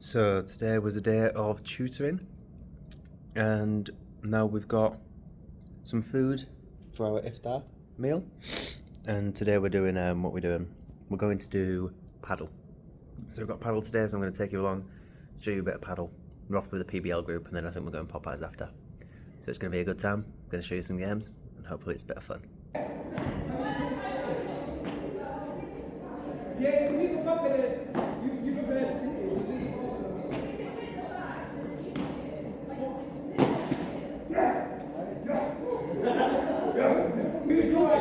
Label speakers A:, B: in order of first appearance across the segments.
A: So today was a day of tutoring, and now we've got some food for our iftar meal. And today we're doing what we're doing. We're going to do paddle. So we've got paddle today, so I'm going to take you along, show you a bit of paddle. We're off with the PBL group, and then I think we're going Popeyes after. So it's going to be a good time. I'm going to show you some games, and hopefully it's a bit of fun.
B: Yeah, we need the bucket in it. You prepared. Yes! Who's going?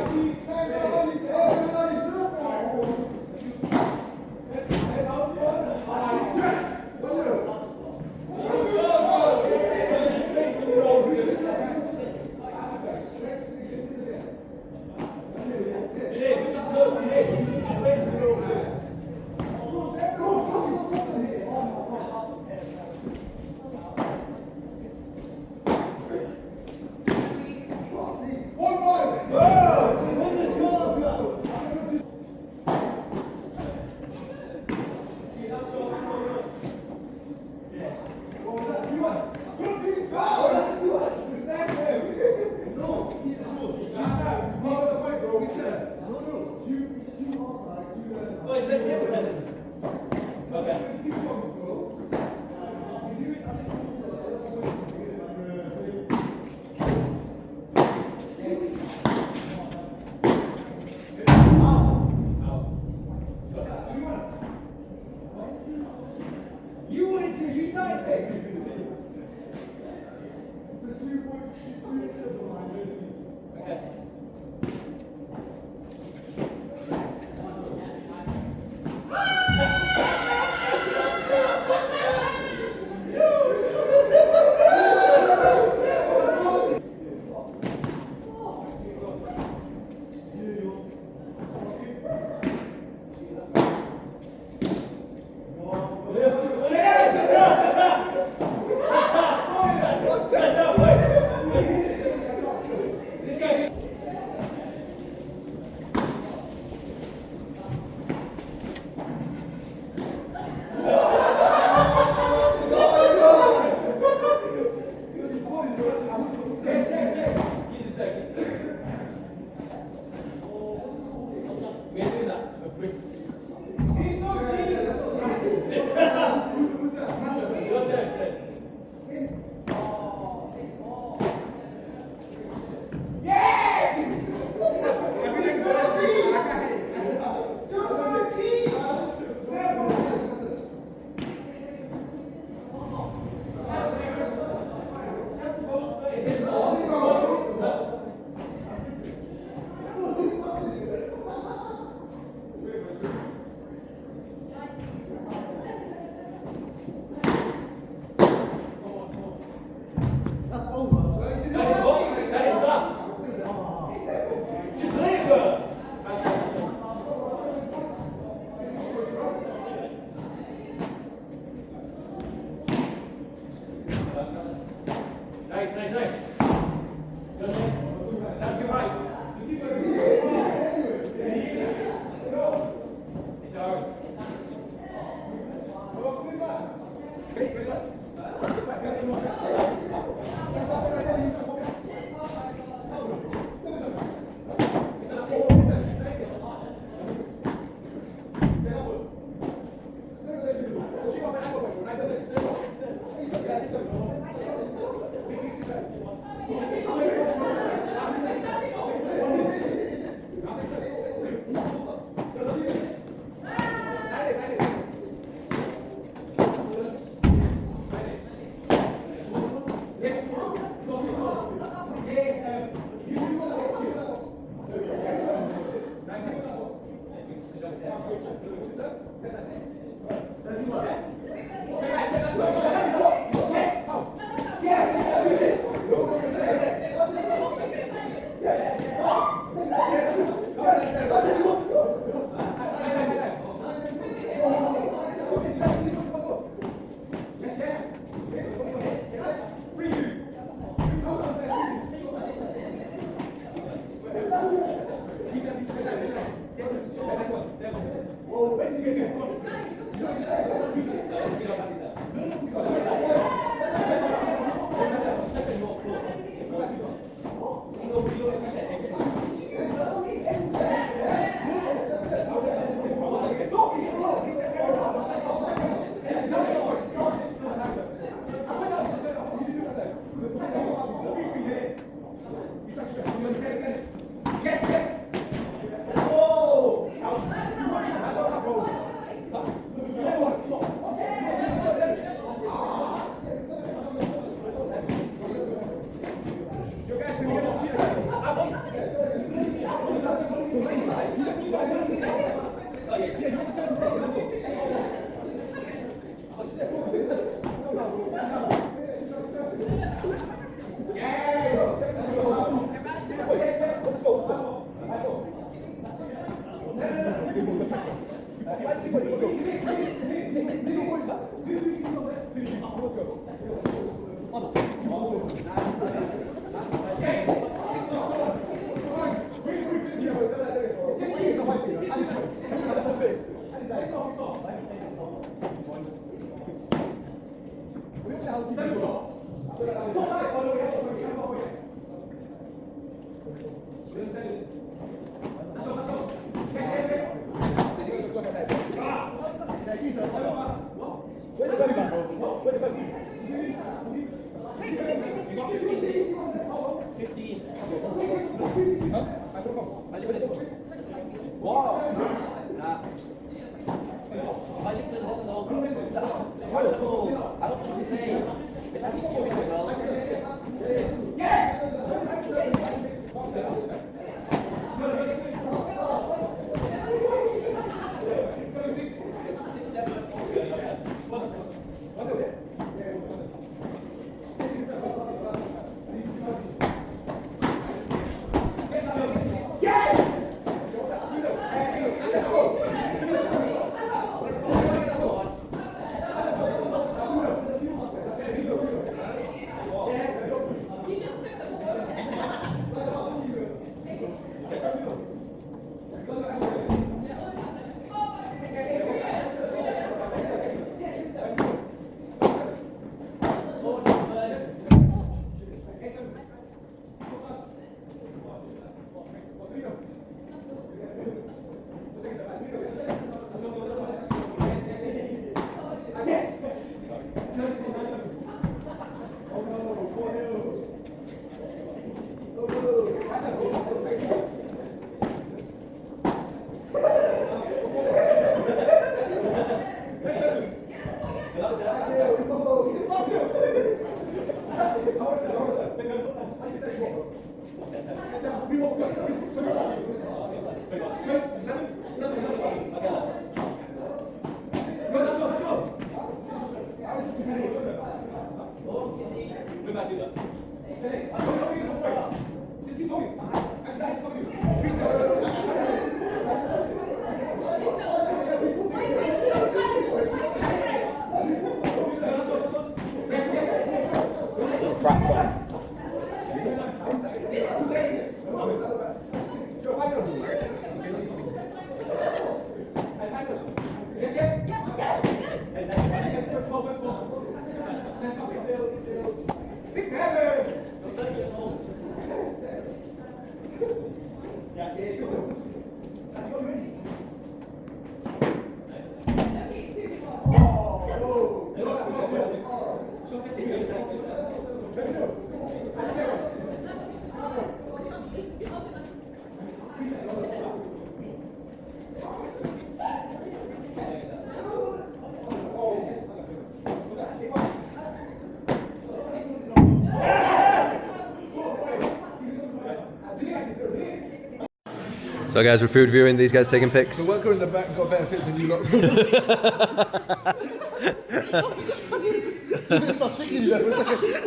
A: So guys, we're food viewing, these guys taking pics.
C: The worker in the back got better fit than you lot.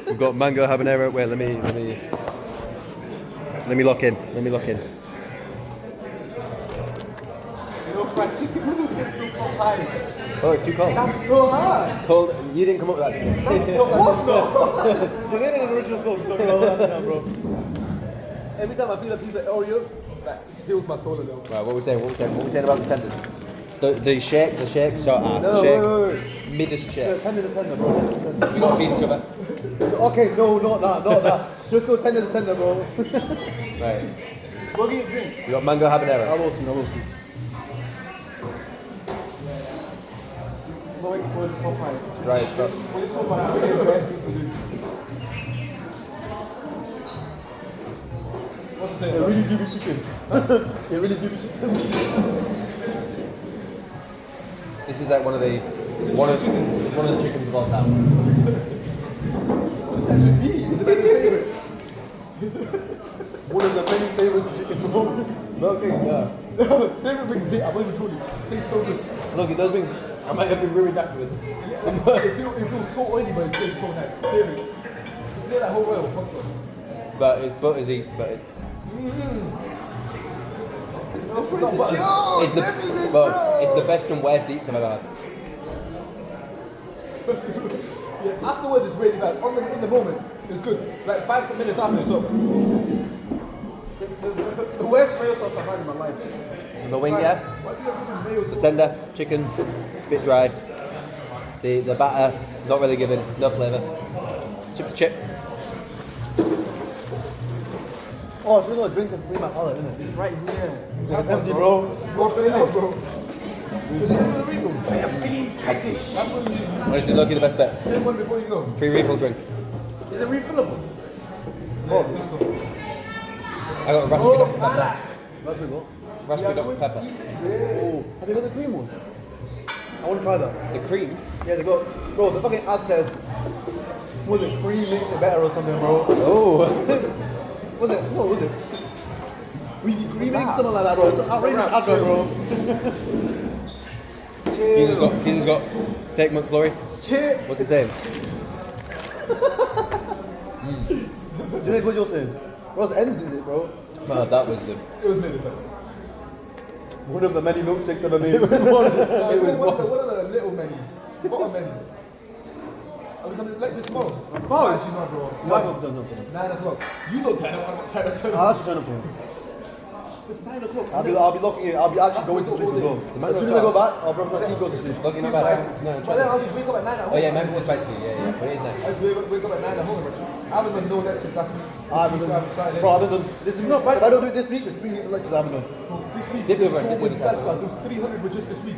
A: We've got mango habanero. Wait, let me lock in. Let me lock in.
C: You know, fried chicken noodles gets me Popeyes.
A: Oh, it's too cold.
C: That's too hard.
A: Cold. You didn't come up with that, did you?
C: What's not? Do you know an original coke? So bro. Every time I feel a piece of Oreo, that heals my soul a little.
A: Right, what we saying? What we saying about the tenders? The shake, so
C: Wait.
A: middish shake.
C: Yeah, tender the tender, bro. Tender the tender.
A: We gotta feed each other.
C: Okay, no, not that. Just go tender the tender, bro.
A: Right.
C: Go get a drink.
A: We got mango habanero.
C: I will see. No exposed Popeyes.
A: Right, but
C: When it's all about the best thing to do. What's it? They really give you chicken. They really give you chicken.
A: this is like one of the chickens of all time.
C: What does that even mean? It's a many favorites. One of the many favorites of chicken. Okay, yeah. Favorite wings, I'm not even told you. Tastes so good.
A: Look, it does mean I might have been ruined afterwards.
C: It feels so oily, but it tastes so nice. Favorite. It's near that whole royal hospital.
A: But it's butters eats, but it's it's the best and worst eats I've ever had.
C: Yeah, afterwards it's really bad. In the moment, it's good. Like 5 minutes after, it's over. The worst mayo sauce I've had in my life.
A: The wing, yeah.
C: Why do you have mayo
A: The
C: sauce?
A: tender, chicken, bit dried. See, the batter, not really giving, no flavour. Chip's chip.
C: Oh, it's really a drink and free my palate, isn't it? It's right here.
B: That's empty, bro.
C: Go fill it up, bro.
A: Honestly, Loki, the best bet.
C: Take one before you go.
A: Free refill drink.
C: Is it refillable?
A: Oh. I got a raspberry Dr. Pepper.
C: Raspberry what?
A: Raspberry Dr. Pepper.
C: Oh, have they got the cream one? I want to try that.
A: The cream?
C: Yeah, they got. Bro, the fucking ad says, was it free makes it better or something, bro?
A: Oh.
C: Was it? No, was it? We creaming something like that, bro. It's an outrageous advert, bro.
A: Keegan's got fake McFlurry. What's it saying?
C: Do you know what you're saying? Bro, it's ended it, bro.
A: Man, that was the...
C: It was made of one of the many milkshakes ever made. It was one of the little many. Bottom many. Are we coming to lecture tomorrow? Of course. Not, bro.
B: No,
C: 9 o'clock. You don't turn up. I'm not turning up.
B: I'll actually turn up for you.
C: It's 9 o'clock.
B: I'll be locking it. I'll be actually going to sleep as well. As soon as I go back, I'll brush my teeth, go to sleep.
A: Loki, not bad. No,
C: But then I'll just wake up at 9 at home.
A: Oh yeah, Mam Tor basically, yeah. But it is nice.
C: I just wake up at 9 at home. I haven't done no lectures last week.
B: I haven't done. Bro, I haven't done. This is not bad. If I don't do it this week, there's 3 weeks of lectures I haven't done.
C: This week,
A: Dip over,
C: so
A: dip
C: much
A: over.
C: lectures. There's 300 for just this week.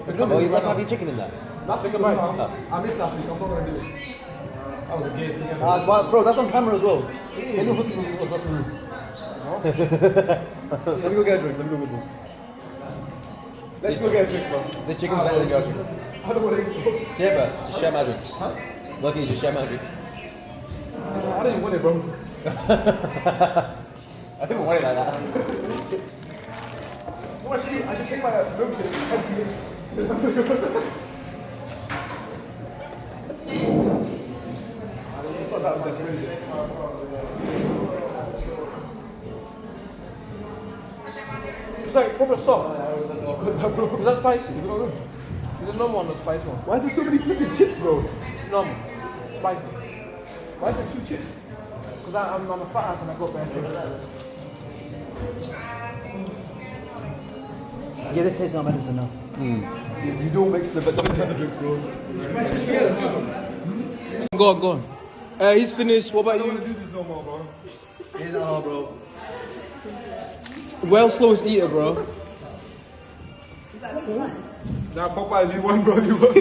A: Oh, you'd like to have your chicken in there?
C: Last week, I missed last week. I'm not going to do it. That was a gay thing.
B: Bro, that's on camera as well.
C: Let me go get a drink. Let's go get a drink, bro.
A: This chicken's better than your chicken.
C: I don't want to eat.
A: Yeah, but just share my drink. Huh? Loki, just share my drink.
C: I didn't even want it, bro.
A: I didn't want it like that.
C: No, actually, I just take my milkshake. It's not that best, really. It's like proper soft. Is that spicy? Is it not good? Is it numb one or spicy one? Why is there so many flipping chips, bro? Numb. Spicy. Why is there 2 chips? Because I'm a fat ass and I got bad things.
B: Yeah, this tastes like medicine now.
C: You don't mix the better drinks, bro.
D: Go on. He's finished. What about
C: I don't
D: you?
C: want to do this no more, bro.
B: Yeah, bro.
D: World's slowest eater, bro.
C: Nah, Popeyes, you won, bro. You won.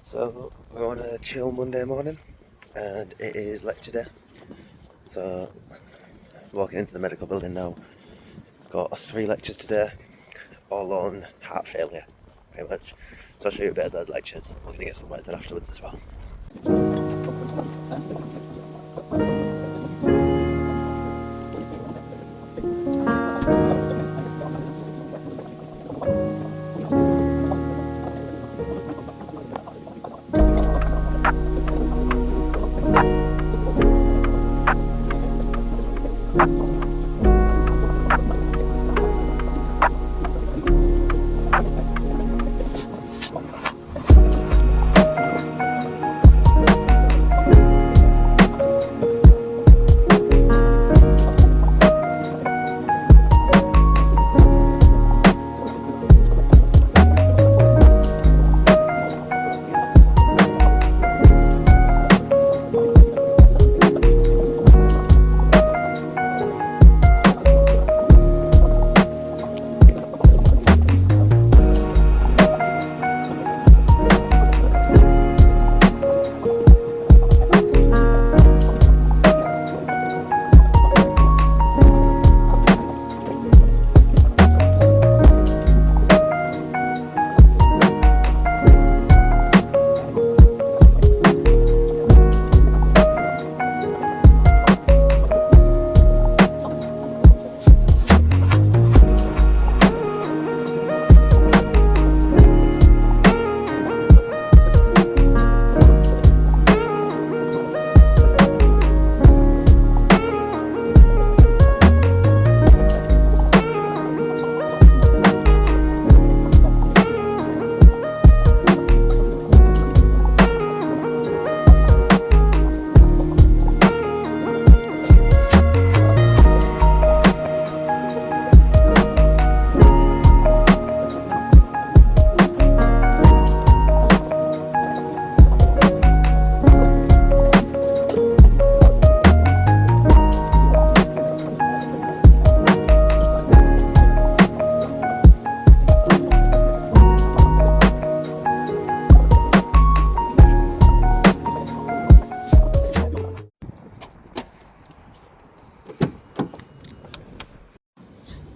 A: So, we're on a chill Monday morning, and it is lecture day. So, walking into the medical building now. Got 3 lectures today, all on heart failure, pretty much. So I'll show you a bit of those lectures. We're going to get some work done afterwards as well.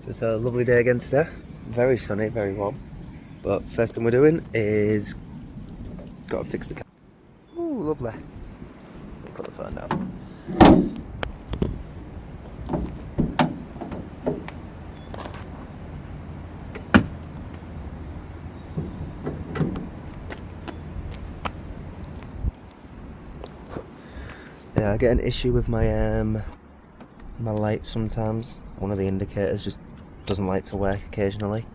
A: So it's a lovely day again today. Very sunny, very warm. But first thing we're doing is got to fix the car. Ooh, lovely. Put the phone down. Yeah, I get an issue with my my light sometimes. One of the indicators just doesn't like to work occasionally.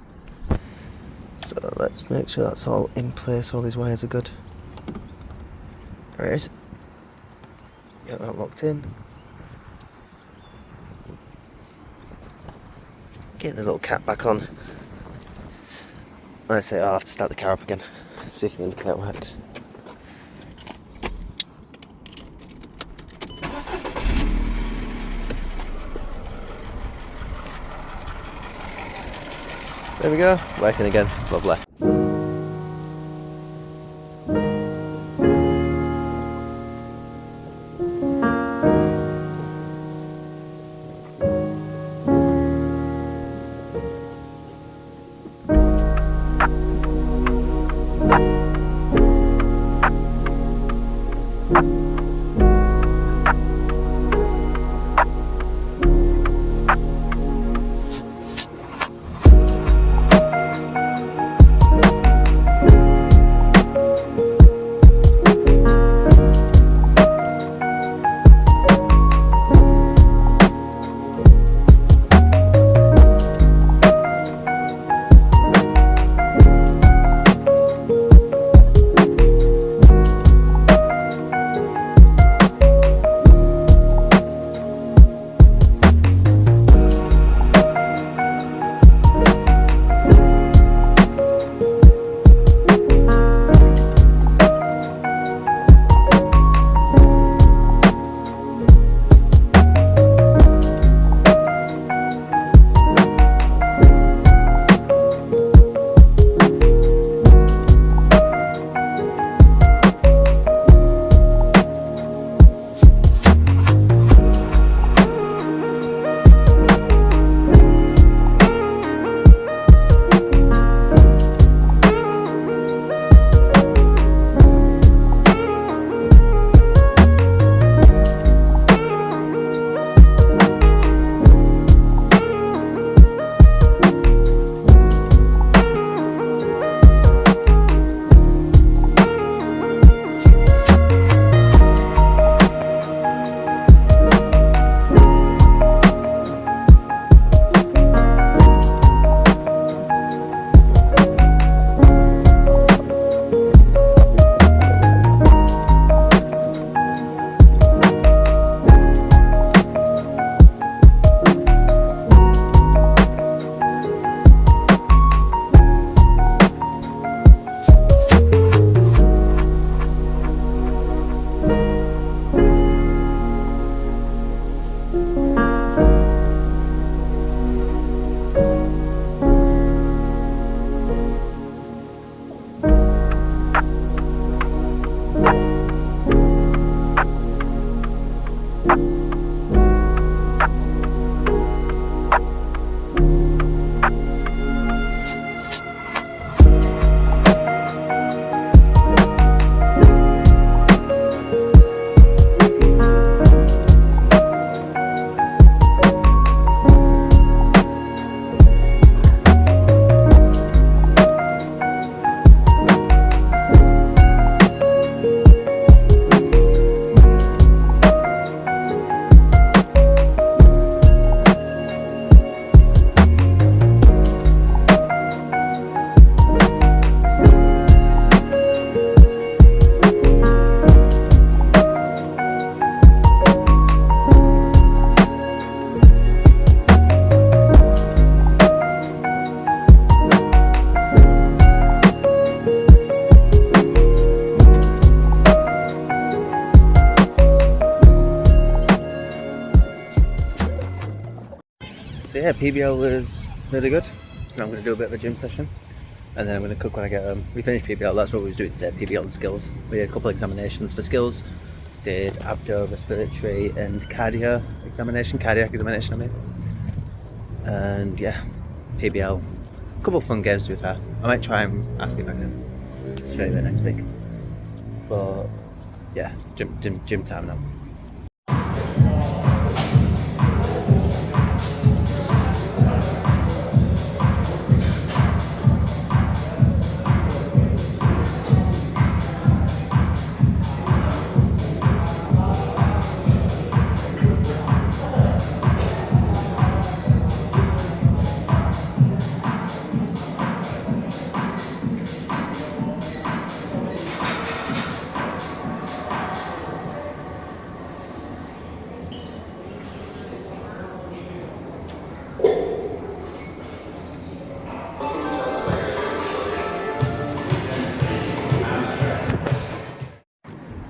A: So let's make sure that's all in place, all these wires are good. There it is. Get that locked in. Get the little cap back on. I say I'll have to start the car up again. Let's see if the indicator works. There we go, working again, lovely. So yeah, PBL was really good. So now I'm going to do a bit of a gym session and then I'm going to cook when I get home. We finished PBL, that's what we was doing today, PBL and skills. We had a couple of examinations for skills. Did abdo, respiratory and cardiac examination I mean. And yeah, PBL. A couple of fun games to be fair. I might try and ask if I can show you it next week. But yeah, gym time now.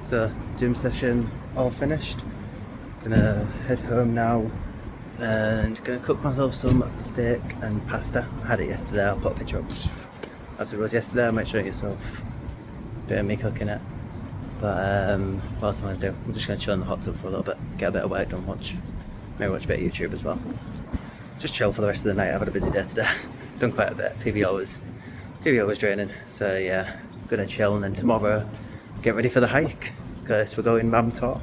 A: So, gym session all finished. Gonna head home now and gonna cook myself some steak and pasta. I had it yesterday, I'll put a picture up. That's what it was yesterday, I might show you yourself. Bit of me cooking it. But what else am I gonna do? I'm just gonna chill in the hot tub for a little bit, get a bit of work done, maybe watch a bit of YouTube as well. Just chill for the rest of the night. I've had a busy day today. Done quite a bit. PBL was draining. So yeah, gonna chill and then tomorrow get ready for the hike because we're going Mam Tor.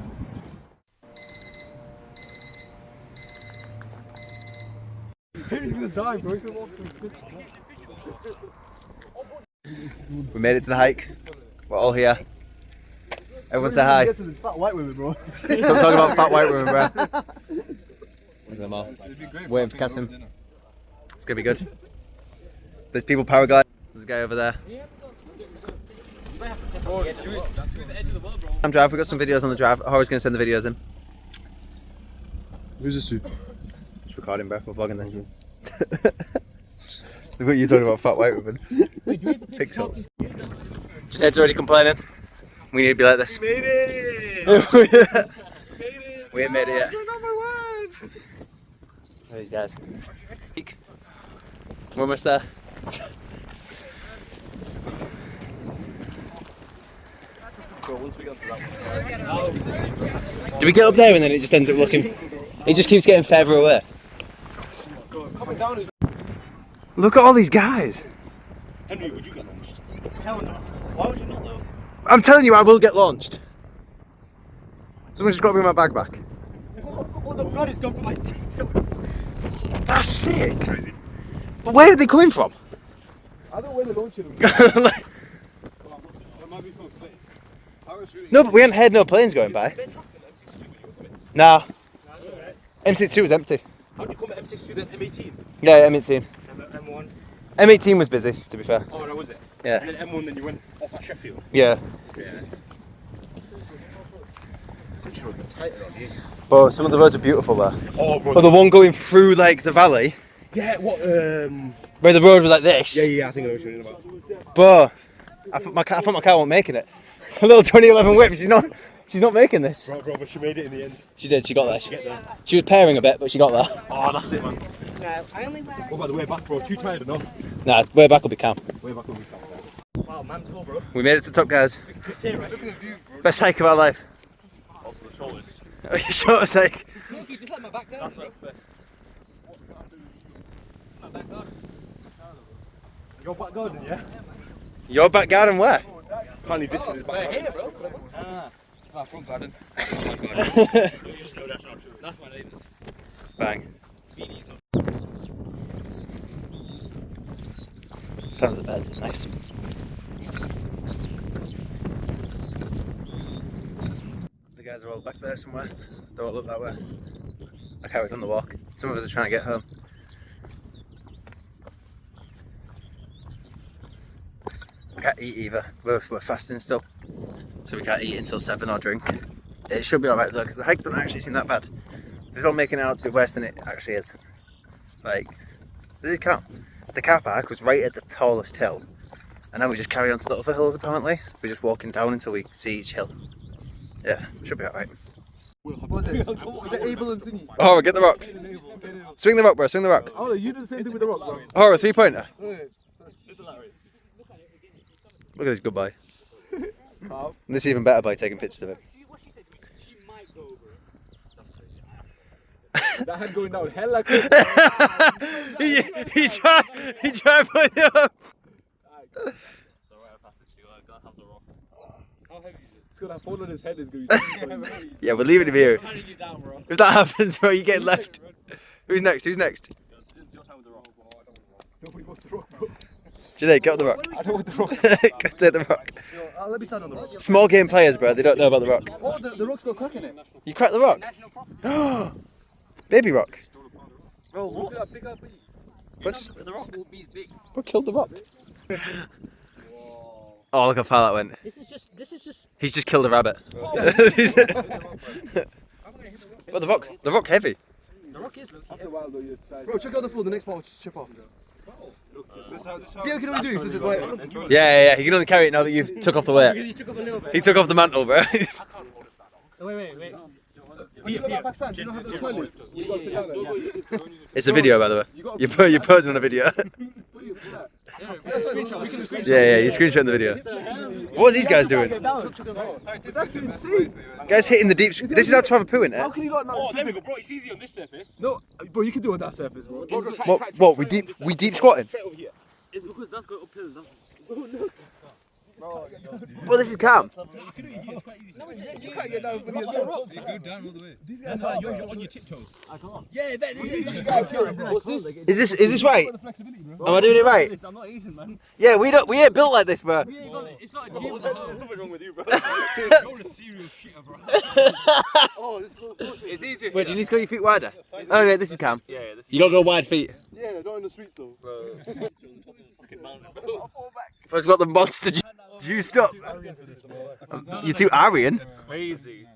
C: He's gonna die, bro.
A: We made it to the hike. We're all here. Everyone say hi.
B: Fat white women, bro.
A: So I'm talking about fat white women, bro. Look at them all. Waiting for Cassim. It's gonna be good. There's people paragliding. There's a guy over there. I'm drive. We got some videos on the drive. Horror's gonna send the videos in.
B: Who's this to?
A: Just recording, bro. We're vlogging this. Look what you're talking about, fat white women. Pixels. Junaid's already complaining. We need to be like this. We made it! We ain't made it yet. These guys. Peek. We're almost there. Do we get up there and then it just ends up looking... It just keeps getting further away. Look at all these guys.
C: Henry, would you get launched? Hell no. Why would you not though?
A: I'm telling you, I will get launched. Someone's just got to bring my bag back.
C: Oh the blood is gone from my teeth.
A: That's sick. But where are they coming from?
B: I don't know where they're launching them.
A: Like, no, but we hadn't heard no planes going by. Nah. M62 was empty.
C: How'd you come at M62 then M18?
A: Yeah, M18.
C: M1?
A: M18 was busy, to be fair.
C: Oh, that was it?
A: Yeah.
C: And then M1 then you went off at Sheffield?
A: Yeah.
C: Yeah. Good show, get tighter on here.
A: But some of the roads are beautiful there.
C: Oh, bro.
A: But the one going through like the valley,
C: Yeah, what,
A: where the road was like this.
C: Yeah, I think I know what you're talking about.
A: But I thought my car wasn't making it. A little 2011 whip, she's not making this.
C: Bro, but she made it in the end.
A: She did, she got there. She was pairing a bit, but she got there.
C: Oh, that's it, man.
E: No, I only wear.
C: What about the way back, bro? Too tired enough.
A: Nah, way back will be calm.
C: Way back will be fine. Wow, Mam Tor, bro.
A: We made it to the top, guys.
C: This here, right? Look at the view, bro.
A: Best hike of our life.
C: Also the shoulders.
A: Shortest hike.
E: Just like my back garden.
C: That's what's the best.
E: My back garden.
C: Your back garden, yeah?
A: Your back garden where?
C: Apparently this is his back garden.
E: Here, bro. My front garden.
C: You just know that's not true.
E: That's my neighbour's.
A: Bang.
E: Beanie.
A: Sound of the birds is nice. The guys are all back there somewhere. They're all up that way. I carried on the walk. Some of us are trying to get home. We can't eat either. We're fasting still. So we can't eat until 7 or drink. It should be alright though, because the hike doesn't actually seem that bad. It's all making it out to be worse than it actually is. Like, this is calm. The car park was right at the tallest hill. And then we just carry on to the other hills apparently. So we're just walking down until we see each hill. Yeah, should be alright.
B: What was it? Was it Abel and Thingy?
A: Oh, get the rock. Swing the rock, bro, swing the rock.
B: Oh, you did the same thing with the rock, bro.
A: Oh, a 3-pointer. Look at this good boy. And this is even better by taking pictures of him.
E: She might go over it.
C: That hand going down hella quick.
A: he tried putting it up.
C: It's gonna fall on his head. Is gonna be.
A: Yeah, we're leaving him here.
E: Patting you down, bro.
A: If that happens, bro, you get left. Who's next? Who's next?
E: It's your time with the rock.
C: Nobody wants the rock, bro.
A: Janae, get on the rock.
C: I don't want the rock.
A: Go take the rock.
B: Let me stand on the rock.
A: Small game players, bro. They don't know about the rock.
B: Oh, the rock's got a crack in it.
A: You cracked the rock. Baby rock.
B: Bro, what? Pick up.
A: Bro, just,
E: The rock will be big.
A: bro, killed the rock. Oh, look how far that went.
E: This is just.
A: He's just killed a rabbit. But the rock heavy.
E: The rock is looking.
C: After a while though, you
B: Bro, check out the floor. The next part will just chip off. See how you can only do this. This is like.
A: Yeah. He can only carry it now that you've took off the weight.
E: You took up a little bit.
A: He took off the mantle, bro.
E: Wait.
C: Do you know how the toilet? You gotta sit down there.
A: It's a video, by the way. You're posing on a video. Yeah, you're screenshotting the video. What are these guys doing?
C: That's insane.
A: Guys hitting the deep. This is how to have a poo in
C: How
A: it.
C: can you not?
E: Oh, there we go, bro. It's easy on this surface.
C: No, bro, you can do it on that surface, bro.
A: What? We deep squatting?
E: Straight over here. It's because that's going uphill. That's.
A: Bro, this is calm.
C: You can't get down.
B: You go down all the way.
E: No, you're on your tiptoes. I can't.
C: Yeah, that is. What's this?
A: Is this right? Am I doing it right?
E: I'm not Asian, man.
A: Yeah, we ain't built like this, bro.
E: It's not a gym.
B: There's something wrong with you, bro.
E: You're a serial shitter, bro.
B: Oh, this is.
E: It's easier.
A: Wait, do you need to go your feet wider? Okay, this is calm.
E: Yeah, this is.
A: You don't go wide feet.
B: Yeah, not in the streets though.
A: First got the monster juiced up. You're too Aryan.
E: Crazy.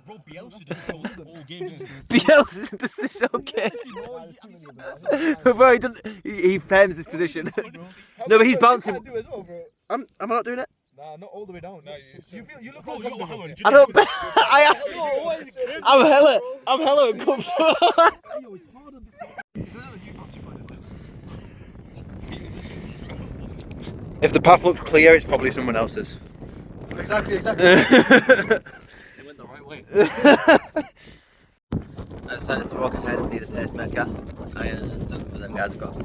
E: Bro, Bielsa does all games.
A: Bielsa does this okay? Bro, he doesn't. He frames this position. No, but he's bouncing.
B: Do as well, bro.
A: Am I not doing it?
B: Nah, not all the way down. No, you look
E: Bro,
B: uncomfortable.
A: I don't. I'm hella uncomfortable. If the path looks clear, it's probably someone else's.
B: Exactly.
E: They went the right way.
A: I decided to walk ahead and be the pacemaker. I don't know what them guys have got. I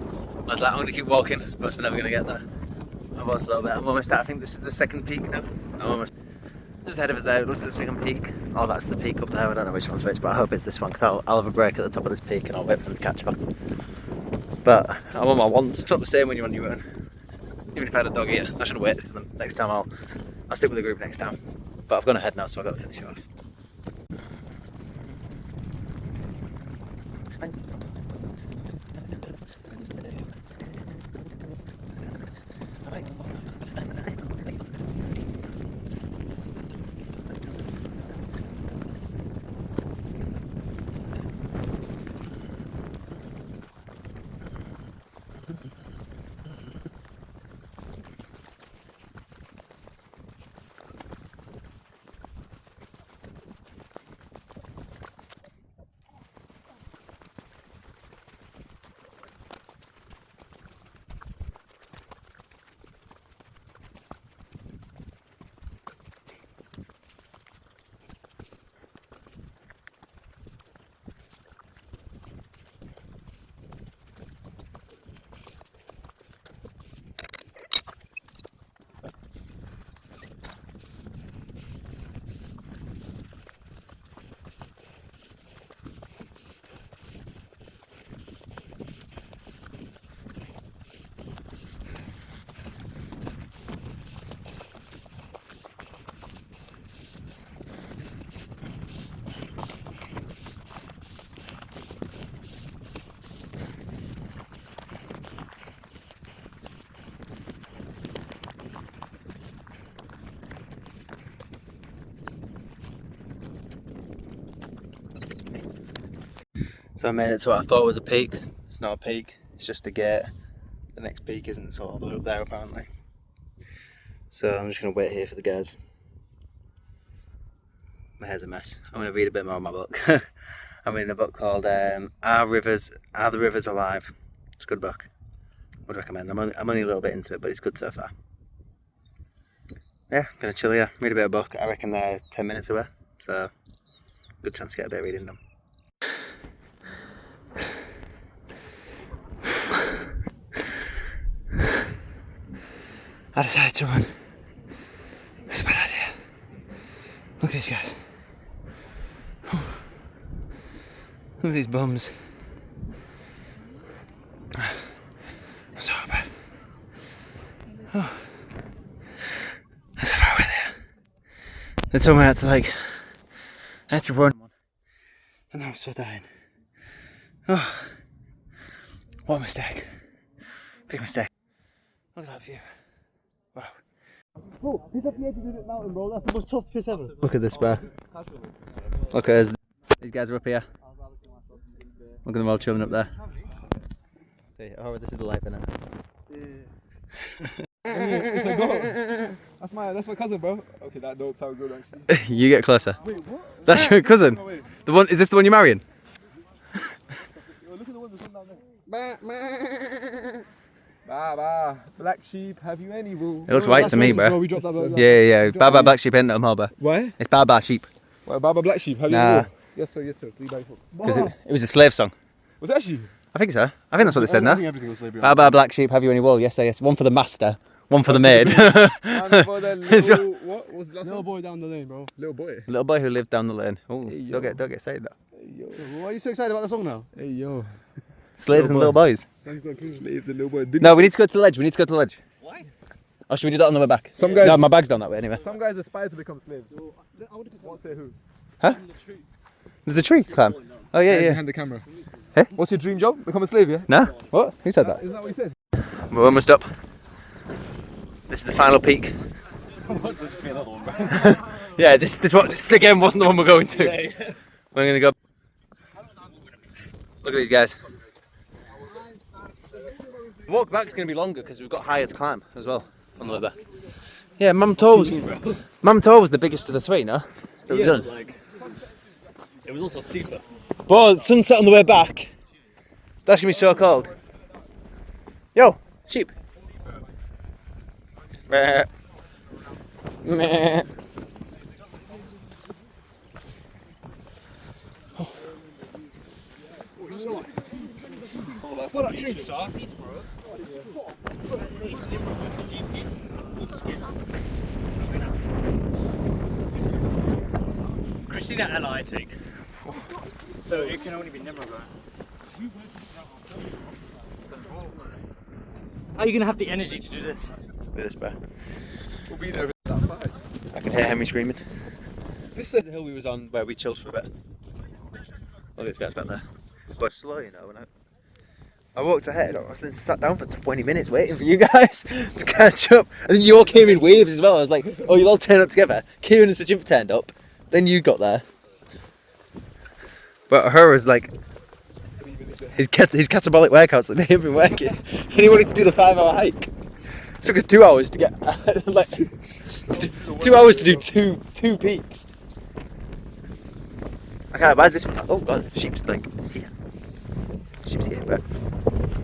A: was like, I'm going to keep walking, but we're never going to get there. I've lost a little bit. I'm almost at, I think this is the second peak now. I'm almost just ahead of us there. It looks at the second peak. Oh, that's the peak up there. I don't know which one's which, but I hope it's this one. Cause I'll have a break at the top of this peak and I'll wait for them to catch up. But I'm on my ones. It's not the same when you're on your own. Even if I had a dog here, I should have waited for them. Next time I'll stick with the group next time. But I've gone ahead now, so I've got to finish it off. So I made it to what I thought was a peak. It's not a peak, it's just a gate. The next peak isn't all the way up there apparently. So I'm just going to wait here for the guys. My hair's a mess. I'm going to read a bit more of my book. I'm reading a book called Are the Rivers Alive? It's a good book. Would recommend. I'm only a little bit into it, but it's good so far. Yeah, gonna chill here, read a bit of book. I reckon they're 10 minutes away, so good chance to get a bit of reading done. I decided to run. It was a bad idea. Look at these guys. Whew. Look at these bums. I'm so bad. Oh. That's how far away they are. They told me I had to run. And I'm so dying. Oh. What a mistake. Big mistake. Look at that view. Wow.
B: Bro, piss off the edge of the mountain, bro. That's the most tough piss ever.
A: Look at this bar. Look at us. These guys are up here. Look at them all chilling up there. Oh, this is the light, innit?
C: That's my cousin, bro. Okay, that don't sound good actually.
A: You get closer.
C: Wait, what?
A: That's your cousin?
C: No, wait.
A: The one, is this the one you're marrying?
C: Yo, look at the one that's down there. Bah, black sheep, have you any wool?
A: It looks white to me, bro.
C: We dropped that.
A: Yeah. Baba black sheep ain't no more, bro.
C: Why?
A: It's Baba sheep.
C: Well, Baba black sheep, have you
A: Nah.
C: any wool? Yes sir, 3 by 4.
A: Because it was a slave song.
C: Was it actually?
A: I think so. I think that's what they said
B: I
A: now.
B: think everything was slavery.
A: Baba black sheep, have you any wool? Yes, yes. One for the master, one for the maid.
C: And for the little, what was the last
B: Little
C: one?
B: boy down the lane, bro.
C: Little boy.
A: Little boy who lived down the lane. Oh,
C: Hey, yo.
A: don't get excited though.
C: Hey yo.
B: Why are you so excited about the song now?
C: Hey yo.
A: Slaves and little boys.
C: Slaves and little boy.
A: No, we need to go to the ledge. We need to go to the ledge. Why? Or should we do that on the way back?
C: Some guys-
A: No, my bag's down that way anyway.
C: Some guys aspire to become slaves. Won't say who.
A: Huh? There's a tree to climb. Oh yeah, yeah.
C: Behind the camera.
A: Eh?
C: What's your dream job? Become a slave, yeah?
A: No? What? Who said that?
C: Isn't that what he said?
A: We're almost up. This is the final peak. Yeah, this again wasn't the one we're going to. We're gonna go. Look at these guys. The walk back is gonna be longer because we've got higher to climb as well on the way back. Yeah, Mam Tor was the biggest of the three, no? That we've done.
E: Like, it was also steeper.
A: Boy, sunset on the way back. That's gonna be so cold. Yo, sheep. Meh. Meh.
E: Christina and I think. So it can only be Nimrod. How are you gonna have the energy to do this?
A: Look at this, bro.
C: We'll be there. That bad.
A: I can hear Henry screaming. This is the hill we was on where we chilled for a bit. Look at these guys back there. But slow, you know. When I walked ahead, I was then sat down for 20 minutes waiting for you guys to catch up. And then you all came in waves as well. I was like, oh, you'll all turn up together. Kieran and Sajimp turned up. Then you got there. But her was like, his catabolic workouts that they've been working. And he wanted to do the 5-hour hike. It took us 2 hours to get, like, 2 hours to do two peaks. Okay, where's this one? Oh god, sheep's like here. Sheep's here, bro.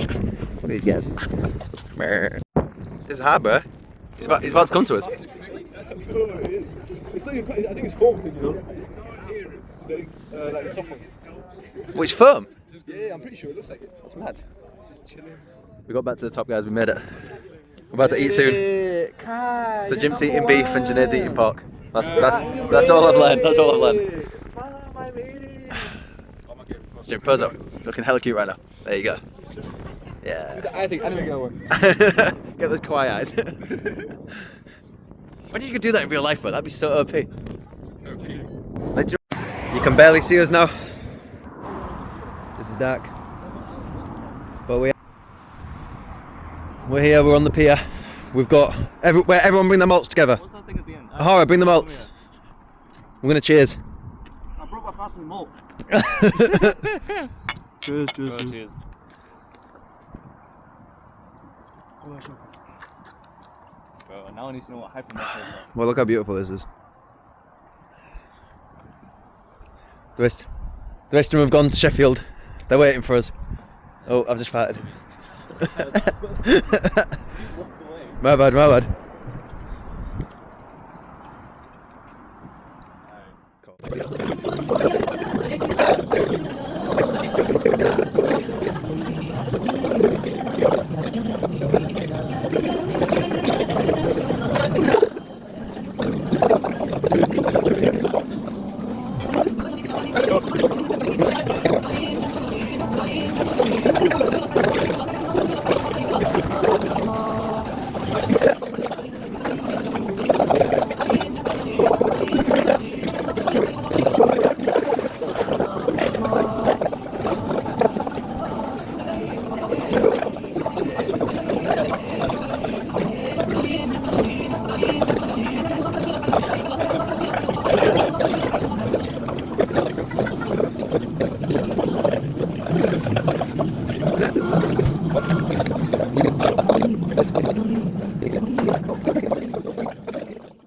A: Look at these guys. This is hard, bro. He's about to come to us.
C: It's like, I think it's foam thing, you know? Like the soft ones.
A: Oh, it's firm.
C: Yeah, I'm pretty sure it looks like it.
A: It's mad.
C: It's just chilling.
A: We got back to the top, guys. We made it. We're about to eat soon. So Jim's eating beef and Junaid's eating pork. That's all I've learned. That's all I've learned. So Jim, pose up. Looking hella cute right now. There you go. Yeah.
C: I think anime girl one.
A: Get those kawaii eyes. Why did you do that in real life, bro? That'd be so OP. Like, you can barely see us now. This is dark. But we're here, we're on the pier. We've got everyone bring their malts together.
E: What's that thing at the end?
A: Ahara, bring the malts. We're gonna cheers.
B: I broke my fast with malt.
A: Cheers.
E: Cheers. Bro, now I need to know what hypermarket is like.
A: Well, look how beautiful this is. The rest of them have gone to Sheffield. They're waiting for us. Oh, I've just farted. My bad. Cool.
E: Hello.